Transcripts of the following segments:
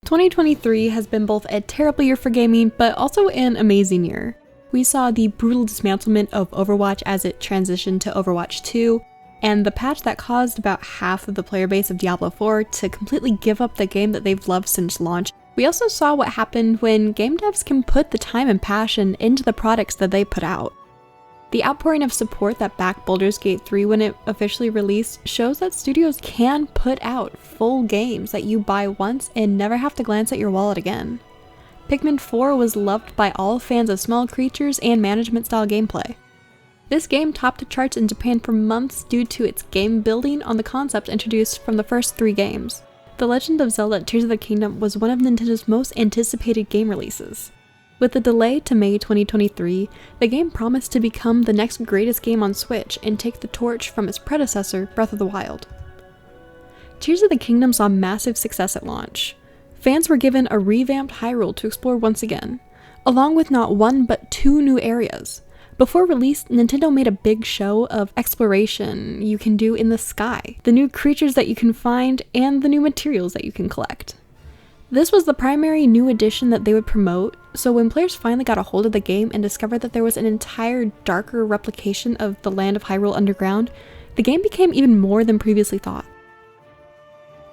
2023 has been both a terrible year for gaming, but also an amazing year. We saw the brutal dismantlement of Overwatch as it transitioned to Overwatch 2, and the patch that caused about half of the player base of Diablo 4 to completely give up the game that they've loved since launch. We also saw what happened when game devs can put the time and passion into the products that they put out. The outpouring of support that backed Baldur's Gate 3 when it officially released shows that studios can put out full games that you buy once and never have to glance at your wallet again. Pikmin 4 was loved by all fans of small creatures and management-style gameplay. This game topped the charts in Japan for months due to its game building on the concepts introduced from the first 3 games. The Legend of Zelda: Tears of the Kingdom was one of Nintendo's most anticipated game releases. With the delay to May 2023, the game promised to become the next greatest game on Switch and take the torch from its predecessor, Breath of the Wild. Tears of the Kingdom saw massive success at launch. Fans were given a revamped Hyrule to explore once again, along with not 1 but 2 new areas. Before release, Nintendo made a big show of exploration you can do in the sky, the new creatures that you can find, and the new materials that you can collect. This was the primary new addition that they would promote, so when players finally got a hold of the game and discovered that there was an entire darker replication of the land of Hyrule underground, the game became even more than previously thought.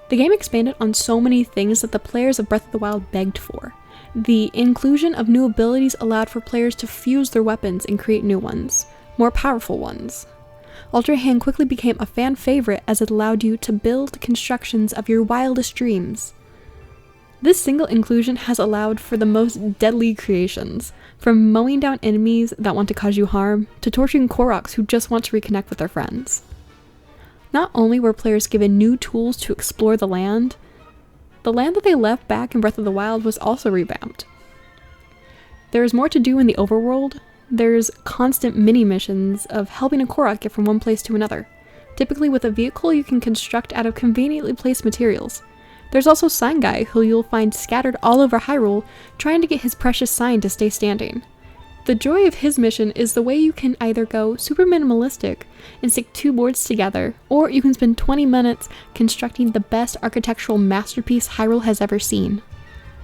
The game expanded on so many things that the players of Breath of the Wild begged for. The inclusion of new abilities allowed for players to fuse their weapons and create new ones, more powerful ones. Ultra Hand quickly became a fan favorite as it allowed you to build constructions of your wildest dreams. This single inclusion has allowed for the most deadly creations, from mowing down enemies that want to cause you harm, to torturing Koroks who just want to reconnect with their friends. Not only were players given new tools to explore the land that they left back in Breath of the Wild was also revamped. There is more to do in the overworld. There's constant mini-missions of helping a Korok get from one place to another, typically with a vehicle you can construct out of conveniently placed materials. There's also Sign Guy, who you'll find scattered all over Hyrule, trying to get his precious sign to stay standing. The joy of his mission is the way you can either go super minimalistic and stick 2 boards together, or you can spend 20 minutes constructing the best architectural masterpiece Hyrule has ever seen.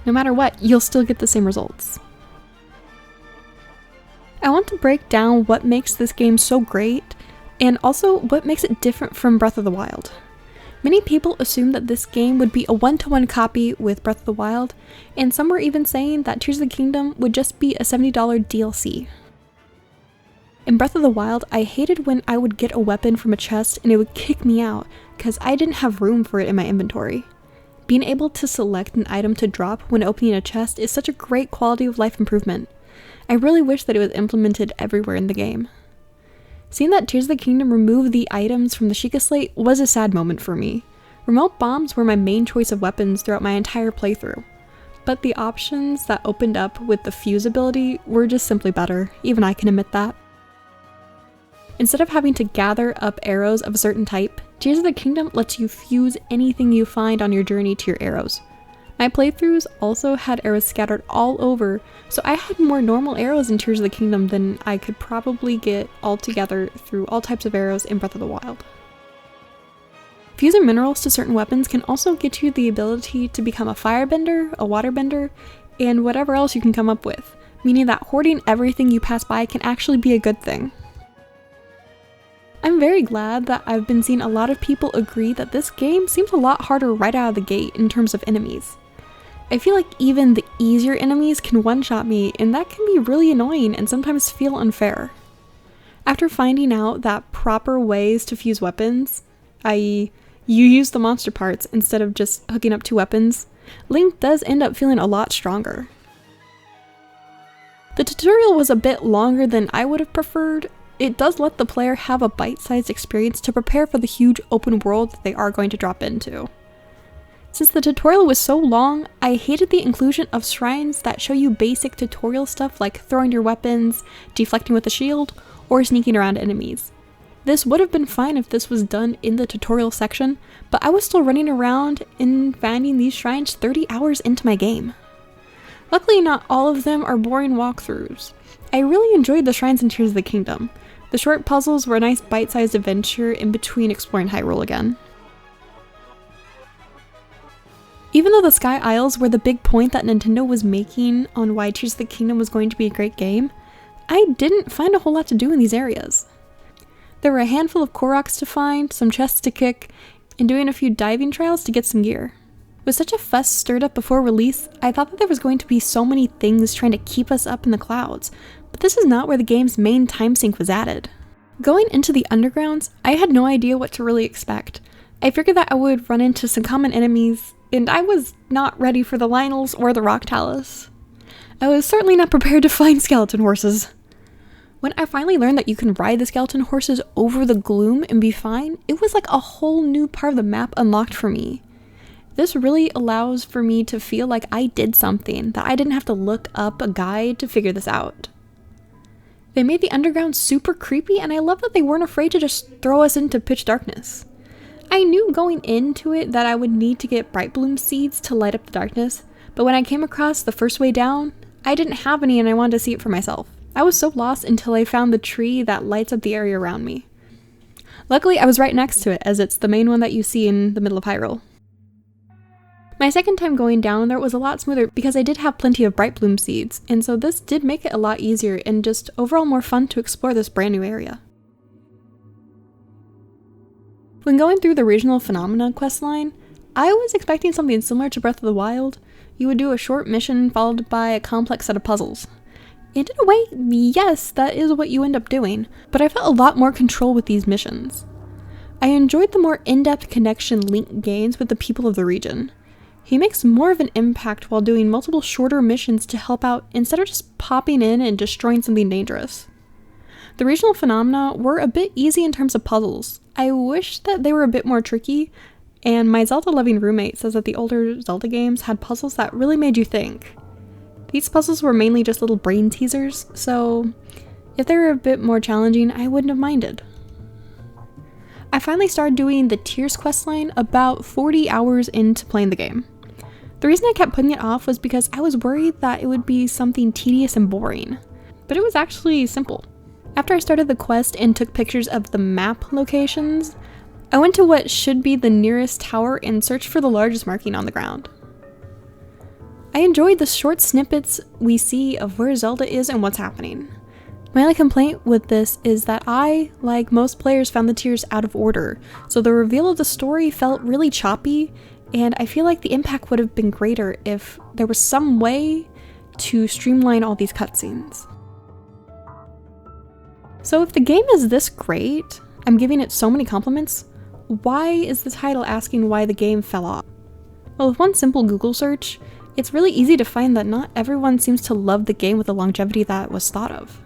No matter what, you'll still get the same results. I want to break down what makes this game so great, and also what makes it different from Breath of the Wild. Many people assumed that this game would be a one-to-one copy with Breath of the Wild, and some were even saying that Tears of the Kingdom would just be a $70 DLC. In Breath of the Wild, I hated when I would get a weapon from a chest and it would kick me out because I didn't have room for it in my inventory. Being able to select an item to drop when opening a chest is such a great quality of life improvement. I really wish that it was implemented everywhere in the game. Seeing that Tears of the Kingdom removed the items from the Sheikah Slate was a sad moment for me. Remote bombs were my main choice of weapons throughout my entire playthrough, but the options that opened up with the fuse ability were just simply better, even I can admit that. Instead of having to gather up arrows of a certain type, Tears of the Kingdom lets you fuse anything you find on your journey to your arrows. My playthroughs also had arrows scattered all over, so I had more normal arrows in Tears of the Kingdom than I could probably get altogether through all types of arrows in Breath of the Wild. Fusing minerals to certain weapons can also get you the ability to become a firebender, a waterbender, and whatever else you can come up with, meaning that hoarding everything you pass by can actually be a good thing. I'm very glad that I've been seeing a lot of people agree that this game seems a lot harder right out of the gate in terms of enemies. I feel like even the easier enemies can one-shot me, and that can be really annoying and sometimes feel unfair. After finding out that proper ways to fuse weapons, i.e. you use the monster parts instead of just hooking up 2 weapons, Link does end up feeling a lot stronger. The tutorial was a bit longer than I would have preferred. It does let the player have a bite-sized experience to prepare for the huge open world that they are going to drop into. Since the tutorial was so long, I hated the inclusion of shrines that show you basic tutorial stuff like throwing your weapons, deflecting with a shield, or sneaking around enemies. This would have been fine if this was done in the tutorial section, but I was still running around and finding these shrines 30 hours into my game. Luckily, not all of them are boring walkthroughs. I really enjoyed the shrines in Tears of the Kingdom. The short puzzles were a nice bite-sized adventure in between exploring Hyrule again. Even though the Sky Isles were the big point that Nintendo was making on why Tears of the Kingdom was going to be a great game, I didn't find a whole lot to do in these areas. There were a handful of Koroks to find, some chests to kick, and doing a few diving trials to get some gear. With such a fuss stirred up before release, I thought that there was going to be so many things trying to keep us up in the clouds, but this is not where the game's main time sink was added. Going into the undergrounds, I had no idea what to really expect. I figured that I would run into some common enemies, and I was not ready for the Lionels or the Rock Talus. I was certainly not prepared to find skeleton horses. When I finally learned that you can ride the skeleton horses over the gloom and be fine, it was like a whole new part of the map unlocked for me. This really allows for me to feel like I did something, that I didn't have to look up a guide to figure this out. They made the underground super creepy, and I love that they weren't afraid to just throw us into pitch darkness. I knew going into it that I would need to get bright bloom seeds to light up the darkness, but when I came across the first way down, I didn't have any and I wanted to see it for myself. I was so lost until I found the tree that lights up the area around me. Luckily, I was right next to it, as it's the main one that you see in the middle of Hyrule. My second time going down there was a lot smoother because I did have plenty of bright bloom seeds, and so this did make it a lot easier and just overall more fun to explore this brand new area. When going through the Regional Phenomena questline, I was expecting something similar to Breath of the Wild. You would do a short mission followed by a complex set of puzzles. And in a way, yes, that is what you end up doing, but I felt a lot more control with these missions. I enjoyed the more in-depth connection Link gains with the people of the region. He makes more of an impact while doing multiple shorter missions to help out instead of just popping in and destroying something dangerous. The regional phenomena were a bit easy in terms of puzzles. I wish that they were a bit more tricky, and my Zelda-loving roommate says that the older Zelda games had puzzles that really made you think. These puzzles were mainly just little brain teasers, so if they were a bit more challenging, I wouldn't have minded. I finally started doing the Tears questline about 40 hours into playing the game. The reason I kept putting it off was because I was worried that it would be something tedious and boring, but it was actually simple. After I started the quest and took pictures of the map locations, I went to what should be the nearest tower and searched for the largest marking on the ground. I enjoyed the short snippets we see of where Zelda is and what's happening. My only complaint with this is that I, like most players, found the Tears out of order, so the reveal of the story felt really choppy, and I feel like the impact would have been greater if there was some way to streamline all these cutscenes. So if the game is this great, I'm giving it so many compliments, why is the title asking why the game fell off? Well, with one simple Google search, it's really easy to find that not everyone seems to love the game with the longevity that was thought of.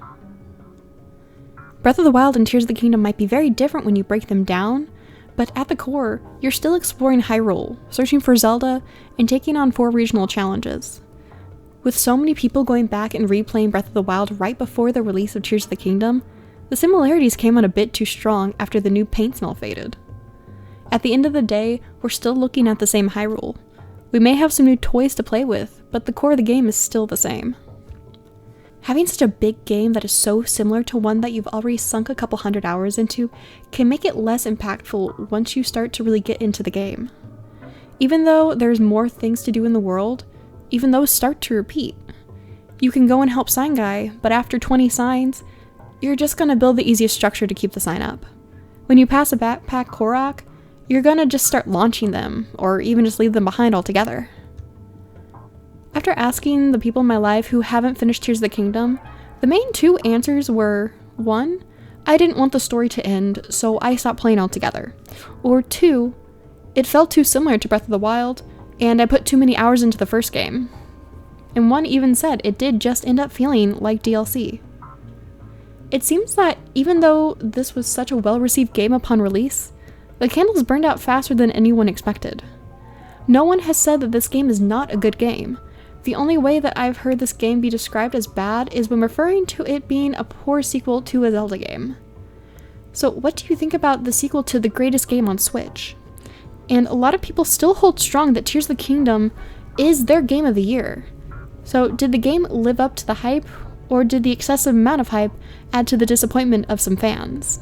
Breath of the Wild and Tears of the Kingdom might be very different when you break them down, but at the core, you're still exploring Hyrule, searching for Zelda, and taking on 4 regional challenges. With so many people going back and replaying Breath of the Wild right before the release of Tears of the Kingdom, the similarities came on a bit too strong after the new paint smell faded. At the end of the day, we're still looking at the same Hyrule. We may have some new toys to play with, but the core of the game is still the same. Having such a big game that is so similar to one that you've already sunk a couple hundred hours into can make it less impactful once you start to really get into the game. Even though there's more things to do in the world, even those start to repeat. You can go and help Sign Guy, but after 20 signs, you're just gonna build the easiest structure to keep the sign up. When you pass a backpack Korok, you're gonna just start launching them, or even just leave them behind altogether. After asking the people in my life who haven't finished Tears of the Kingdom, the main 2 answers were, 1, I didn't want the story to end, so I stopped playing altogether. Or 2, it felt too similar to Breath of the Wild, and I put too many hours into the first game. And one even said it did just end up feeling like DLC. It seems that even though this was such a well-received game upon release, the candles burned out faster than anyone expected. No one has said that this game is not a good game. The only way that I've heard this game be described as bad is when referring to it being a poor sequel to a Zelda game. So what do you think about the sequel to the greatest game on Switch? And a lot of people still hold strong that Tears of the Kingdom is their game of the year. So did the game live up to the hype, or did the excessive amount of hype add to the disappointment of some fans?